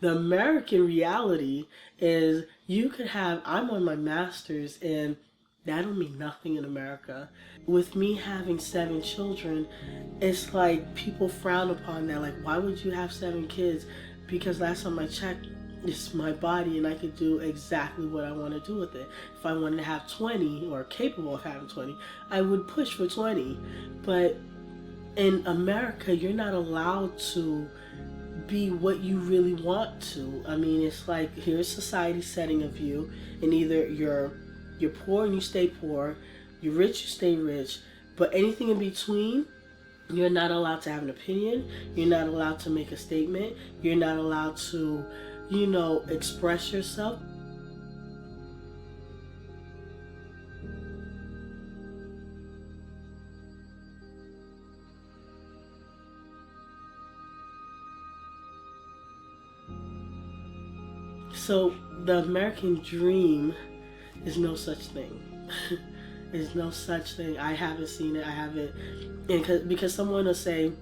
The American reality is you could have, I'm on my master's and that don't mean nothing in America. With me having 7 children, it's like people frown upon that. Like, why would you have 7 kids? Because last time I checked, it's my body and I could do exactly what I want to do with it. If I wanted to have 20 or capable of having 20, I would push for 20. But in America, you're not allowed to be what you really want to. I mean, it's like here's society setting of you, and either you're poor and you stay poor, you're rich, you stay rich, but anything in between, you're not allowed to have an opinion, you're not allowed to make a statement, you're not allowed to, express yourself. So the American dream is no such thing. There's no such thing. I haven't seen it. I haven't, and because someone will say,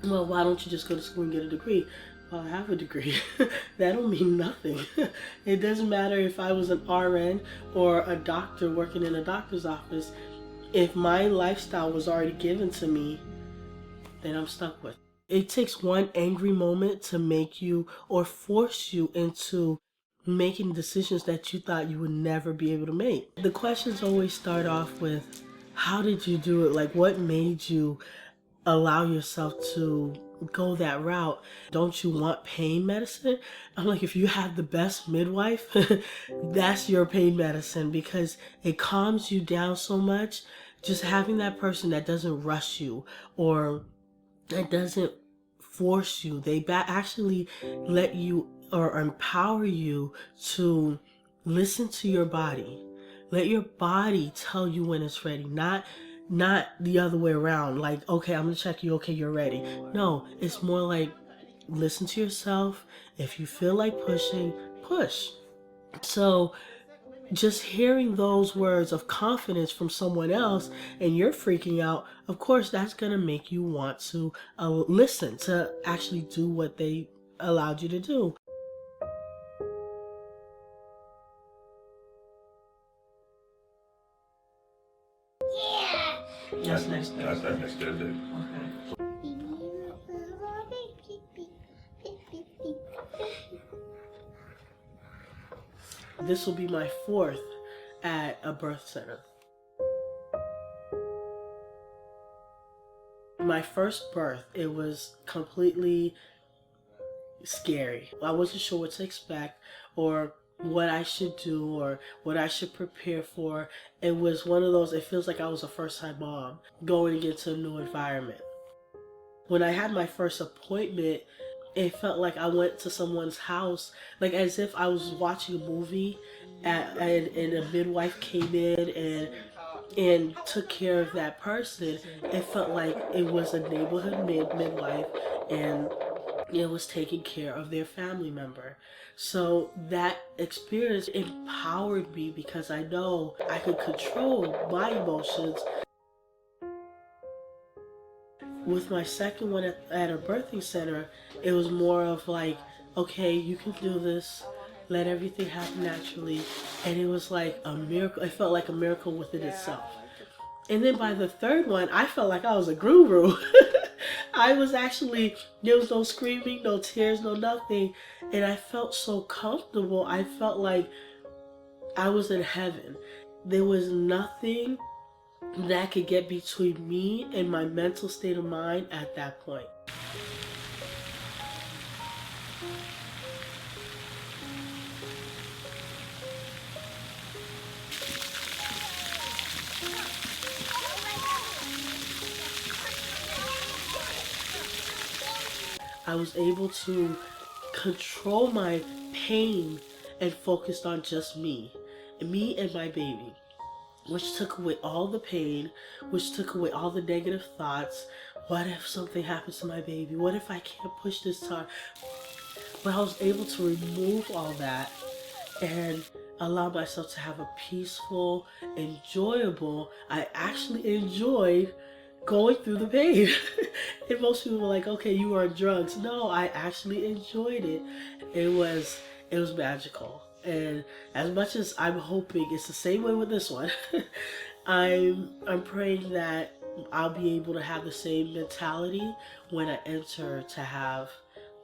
"Well, why don't you just go to school and get a degree?" Well, I have a degree. That don't mean nothing. It doesn't matter if I was an RN or a doctor working in a doctor's office. If my lifestyle was already given to me, then I'm stuck with it. It takes one angry moment to make you or force you into making decisions that you thought you would never be able to make. The questions always start off with, how did you do it? Like, what made you allow yourself to go that route? Don't you want pain medicine? I'm like, if you have the best midwife, that's your pain medicine, because it calms you down so much. Just having that person that doesn't rush you or that doesn't force you. They actually let you or empower you to listen to your body. Let your body tell you when it's ready, not the other way around. Like, okay, I'm gonna check you, okay, you're ready. No, it's more like listen to yourself. If you feel like pushing, push. So just hearing those words of confidence from someone else and you're freaking out, of course, that's going to make you want to listen, to actually do what they allowed you to do. Yes, next day. That's next Thursday. Okay. This will be my 4th at a birth center. My first birth, it was completely scary. I wasn't sure what to expect or what I should do or what I should prepare for. It was one of those, it feels like I was a first-time mom going into a new environment. When I had my first appointment, it felt like I went to someone's house, like as if I was watching a movie and a midwife came in and took care of that person. It felt like it was a neighborhood midwife and it was taking care of their family member. So that experience empowered me because I know I could control my emotions. With my second one at a birthing center, it was more of like, okay, you can do this. Let everything happen naturally. And it was like a miracle. It felt like a miracle within itself. And then by the third one, I felt like I was a guru. I was actually, there was no screaming, no tears, no nothing. And I felt so comfortable. I felt like I was in heaven. There was nothing that could get between me and my mental state of mind at that point. I was able to control my pain and focused on just me and my baby, which took away all the pain, which took away all the negative thoughts. What if something happens to my baby? What if I can't push this time? But I was able to remove all that and allow myself to have a peaceful, enjoyable, I actually enjoyed going through the pain. And most people were like, okay, you were on drugs. No, I actually enjoyed it. It was magical. And as much as I'm hoping it's the same way with this one, I'm praying that I'll be able to have the same mentality when I enter to have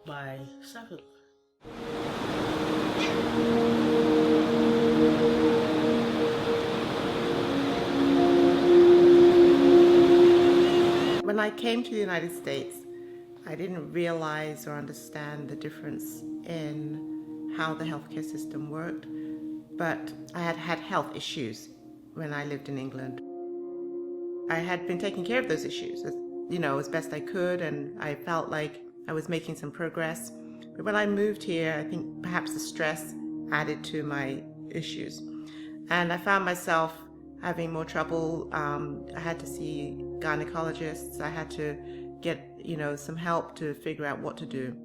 my seventh. When I came to the United States, I didn't realize or understand the difference in how the healthcare system worked, but I had had health issues when I lived in England. I had been taking care of those issues, as best I could, and I felt like I was making some progress. But when I moved here, I think perhaps the stress added to my issues. And I found myself having more trouble. I had to see gynecologists. I had to get, some help to figure out what to do.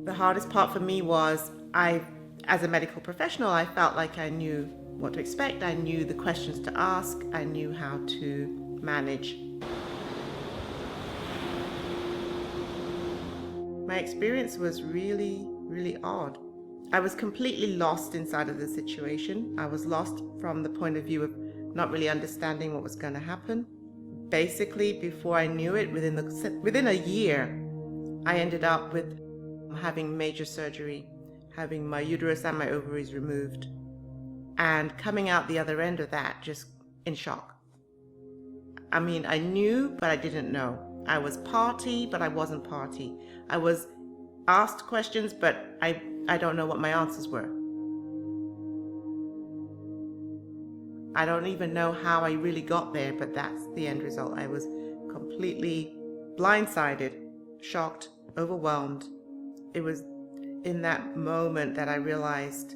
The hardest part for me was as a medical professional, I felt like I knew what to expect. I knew the questions to ask. I knew how to manage. My experience was really, really odd. I was completely lost inside of the situation. I was lost from the point of view of not really understanding what was going to happen. Basically, before I knew it, within a year, I ended up with having major surgery, having my uterus and my ovaries removed, and coming out the other end of that just in shock. I mean, I knew, but I didn't know. I was party, but I wasn't party. I was asked questions, but I don't know what my answers were. I don't even know how I really got there, but that's the end result. I was completely blindsided, shocked, overwhelmed. It was in that moment that I realized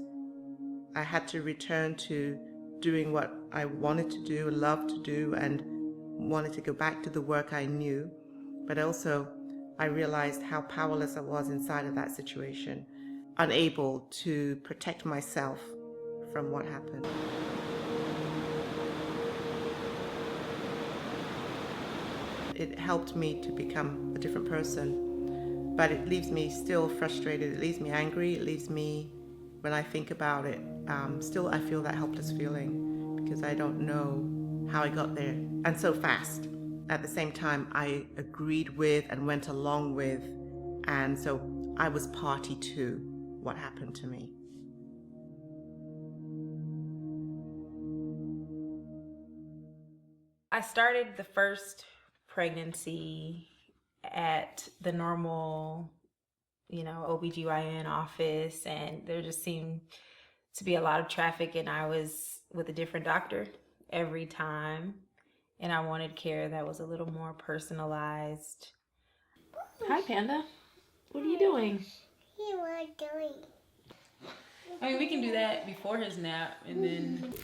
I had to return to doing what I wanted to do, loved to do, and wanted to go back to the work I knew. But also, I realized how powerless I was inside of that situation, unable to protect myself from what happened. It helped me to become a different person, but it leaves me still frustrated. It leaves me angry. It leaves me, when I think about it, still I feel that helpless feeling because I don't know how I got there, and so fast. At the same time, I agreed with and went along with, and so I was party to what happened to me. I started the first pregnancy at the normal, OBGYN office, and there just seemed to be a lot of traffic, and I was with a different doctor every time, and I wanted care that was a little more personalized. Hi, Panda. What are you doing? You are doing. I mean, we can do that before his nap, and then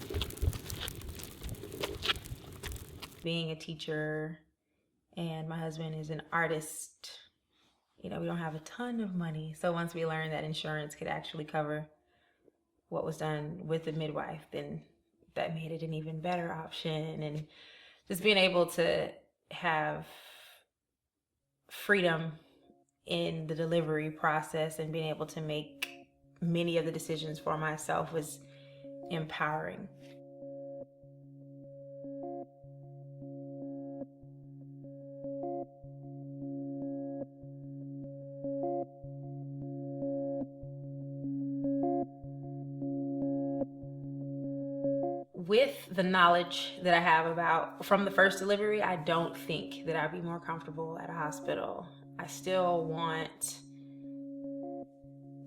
being a teacher, and my husband is an artist. We don't have a ton of money. So once we learned that insurance could actually cover what was done with the midwife, then that made it an even better option. And just being able to have freedom in the delivery process and being able to make many of the decisions for myself was empowering. With the knowledge that I have about from the first delivery, I don't think that I'd be more comfortable at a hospital. I still want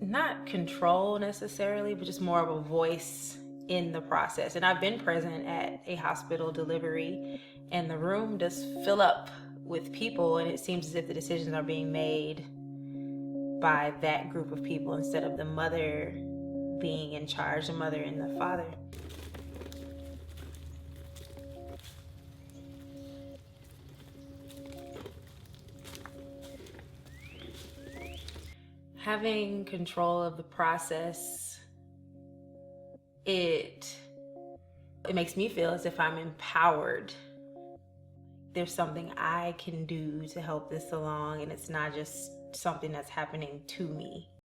not control necessarily, but just more of a voice in the process. And I've been present at a hospital delivery, and the room does fill up with people, and it seems as if the decisions are being made by that group of people instead of the mother being in charge, the mother and the father. Having control of the process, it makes me feel as if I'm empowered there's something I can do to help this along, and it's not just something that's happening to me.